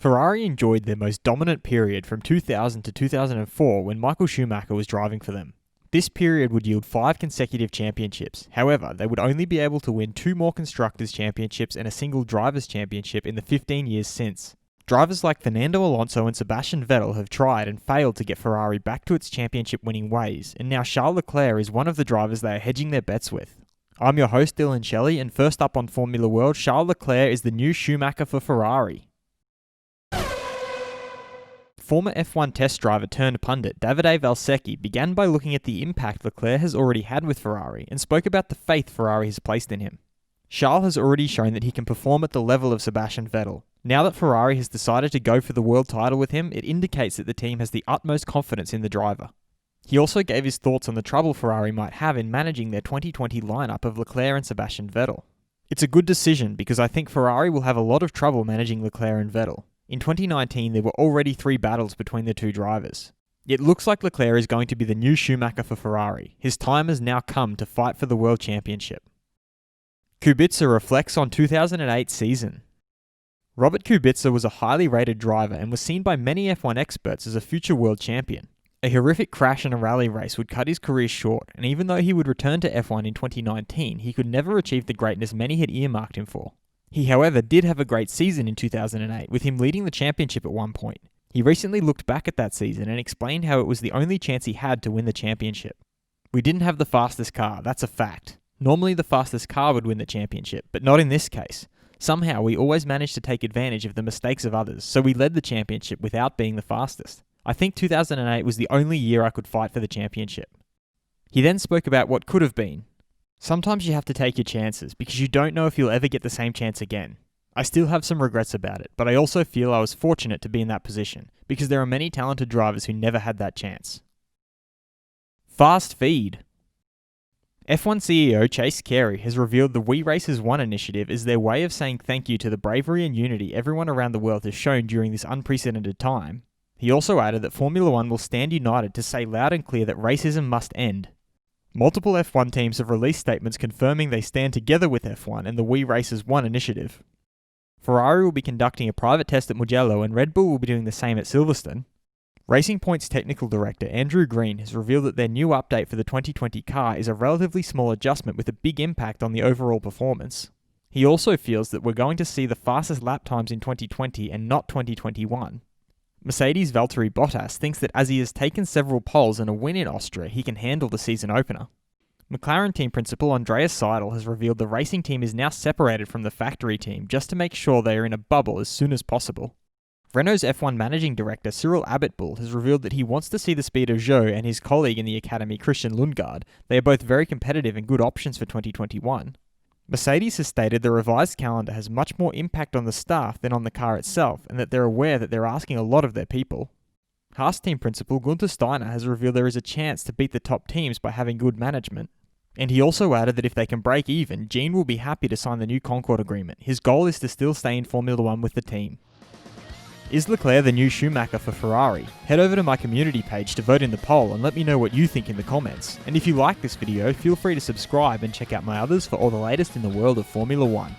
Ferrari enjoyed their most dominant period from 2000 to 2004 when Michael Schumacher was driving for them. This period would yield 5 consecutive championships. However, they would only be able to win 2 more Constructors' Championships and a single Drivers' Championship in the 15 years since. Drivers like Fernando, Alonso and Sebastian Vettel have tried and failed to get Ferrari back to its championship-winning ways, and now Charles Leclerc is one of the drivers they are hedging their bets with. I'm your host Dillon Shelley, and first up on Formula World, Charles Leclerc is the new Schumacher for Ferrari. Former F1 test driver turned pundit Davide Valsecchi began by looking at the impact Leclerc has already had with Ferrari and spoke about the faith Ferrari has placed in him. Charles has already shown that he can perform at the level of Sebastian Vettel. Now that Ferrari has decided to go for the world title with him, it indicates that the team has the utmost confidence in the driver. He also gave his thoughts on the trouble Ferrari might have in managing their 2020 lineup of Leclerc and Sebastian Vettel. It's a good decision because I think Ferrari will have a lot of trouble managing Leclerc and Vettel. In 2019, there were already 3 battles between the two drivers. It looks like Leclerc is going to be the new Schumacher for Ferrari. His time has now come to fight for the World Championship. Kubica reflects on 2008 season. Robert Kubica was a highly rated driver and was seen by many F1 experts as a future world champion. A horrific crash in a rally race would cut his career short, and even though he would return to F1 in 2019, he could never achieve the greatness many had earmarked him for. He, however, did have a great season in 2008, with him leading the championship at one point. He recently looked back at that season and explained how it was the only chance he had to win the championship. We didn't have the fastest car, that's a fact. Normally the fastest car would win the championship, but not in this case. Somehow we always managed to take advantage of the mistakes of others, so we led the championship without being the fastest. I think 2008 was the only year I could fight for the championship. He then spoke about what could have been. Sometimes you have to take your chances, because you don't know if you'll ever get the same chance again. I still have some regrets about it, but I also feel I was fortunate to be in that position, because there are many talented drivers who never had that chance. Fast feed. F1 CEO Chase Carey has revealed the We Racers 1 initiative is their way of saying thank you to the bravery and unity everyone around the world has shown during this unprecedented time. He also added that Formula 1 will stand united to say loud and clear that racism must end. Multiple F1 teams have released statements confirming they stand together with F1 and the We Racers 1 initiative. Ferrari will be conducting a private test at Mugello and Red Bull will be doing the same at Silverstone. Racing Point's technical director Andrew Green has revealed that their new update for the 2020 car is a relatively small adjustment with a big impact on the overall performance. He also feels that we're going to see the fastest lap times in 2020 and not 2021. Mercedes' Valtteri Bottas thinks that as he has taken several poles and a win in Austria, he can handle the season opener. McLaren team principal Andreas Seidel has revealed the racing team is now separated from the factory team just to make sure they are in a bubble as soon as possible. Renault's F1 managing director Cyril Abitbol has revealed that he wants to see the speed of Zhou and his colleague in the academy Christian Lundgaard. They are both very competitive and good options for 2021. Mercedes has stated the revised calendar has much more impact on the staff than on the car itself, and that they're aware that they're asking a lot of their people. Haas team principal Gunther Steiner has revealed there is a chance to beat the top teams by having good management. And he also added that if they can break even, Gene will be happy to sign the new Concorde agreement. His goal is to still stay in Formula 1 with the team. Is Leclerc the new Schumacher for Ferrari? Head over to my community page to vote in the poll and let me know what you think in the comments. And if you like this video, feel free to subscribe and check out my others for all the latest in the world of Formula 1.